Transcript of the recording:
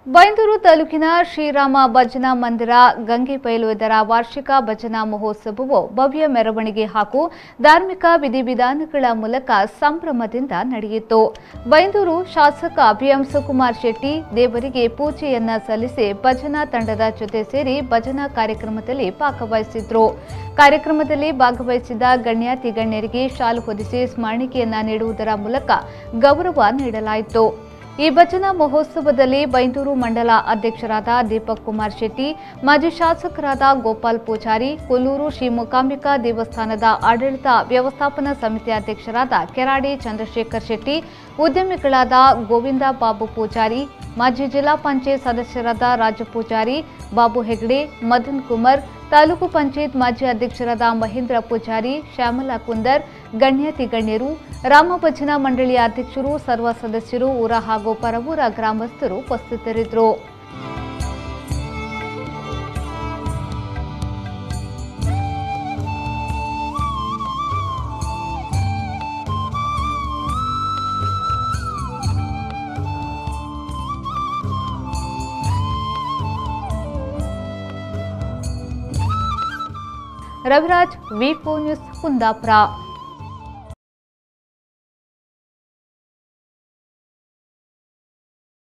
ಬೈಂದೂರು ತಾಲೂಕಿನ ಶ್ರೀರಾಮ ಭಜನಾ ಮಂದಿರ ಗಂಗೆಬೈಲು ಇದರ ವಾರ್ಷಿಕ ಭಜನಾ ಮಹೋತ್ಸವವು ಭವ್ಯ ಮೆರವಣಿಗೆ ಹಾಗೂ ಧಾರ್ಮಿಕ ವಿಧಿವಿಧಾನಗಳ ಮೂಲಕ ಸಂಭ್ರಮದಿಂದ ನಡೆಯಿತು. ಬೈಂದೂರು ಶಾಸಕ ಬಿಎಂ ಸುಕುಮಾರ್ ಶೆಟ್ಟಿ ದೇವರಿಗೆ ಪೂಜೆಯನ್ನ ಸಲ್ಲಿಸಿ ಭಜನಾ ತಂಡದ ಜೊತೆ ಸೇರಿ ಭಜನಾ ಕಾರ್ಯಕ್ರಮದಲ್ಲಿ ಭಾಗವಹಿಸಿದ್ರು. ಕಾರ್ಯಕ್ರಮದಲ್ಲಿ ಭಾಗವಹಿಸಿದ ಗಣ್ಯಾತಿ ಗಣ್ಯರಿಗೆ ಶಾಲು ಹೊದಿಸಿ ಸ್ಮರಣಿಕೆಯನ್ನ ನೀಡುವುದರ ಮೂಲಕ ಗೌರವ ನೀಡಲಾಯಿತು. ಈ ಭಜನಾ ಮಹೋತ್ಸವದಲ್ಲಿ ಬೈಂದೂರು ಮಂಡಲ ಅಧ್ಯಕ್ಷರಾದ ದೀಪಕ್ ಕುಮಾರ್ ಶೆಟ್ಟಿ, ಮಾಜಿ ಶಾಸಕರಾದ ಗೋಪಾಲ್ ಪೂಜಾರಿ, ಕೊಲ್ಲೂರು ಶ್ರೀ ಮೂಕಾಂಬಿಕಾ ದೇವಸ್ಥಾನದ ಆಡಳಿತ ವ್ಯವಸ್ಥಾಪನಾ ಸಮಿತಿ ಅಧ್ಯಕ್ಷರಾದ ಕೆರಾಡಿ ಚಂದ್ರಶೇಖರ್ ಶೆಟ್ಟಿ, ಉದ್ಯಮಿಗಳಾದ ಗೋವಿಂದ ಬಾಬು ಪೂಜಾರಿ, ಮಾಜಿ ಜಿಲ್ಲಾ ಪಂಚಾಯತ್ ಸದಸ್ಯರಾದ ರಾಜು ಪೂಜಾರಿ, ಬಾಬು ಹೆಗ್ಡೆ, ಮದನ್ ಕುಮಾರ್, ತಾಲೂಕು ಪಂಚಾಯತ್ ಮಾಜಿ ಅಧ್ಯಕ್ಷರಾದ ಮಹೇಂದ್ರ ಪೂಜಾರಿ, ಶ್ಯಾಮಲಾ ಕುಂದರ್, ಗಣ್ಯಾತಿ ಗಣ್ಯರು, ರಾಮ ಭಜನಾ ಮಂಡಳಿಯ ಅಧ್ಯಕ್ಷರು, ಸರ್ವ ಸದಸ್ಯರು, ಊರ ಹಾಗೂ ಪರವೂರ ಗ್ರಾಮಸ್ಥರು ಉಪಸ್ಥಿತರಿದ್ದರು. ರವಿರಾಜ್, ವಿ4 ನ್ಯೂಸ್, ಕುಂದಾಪುರ.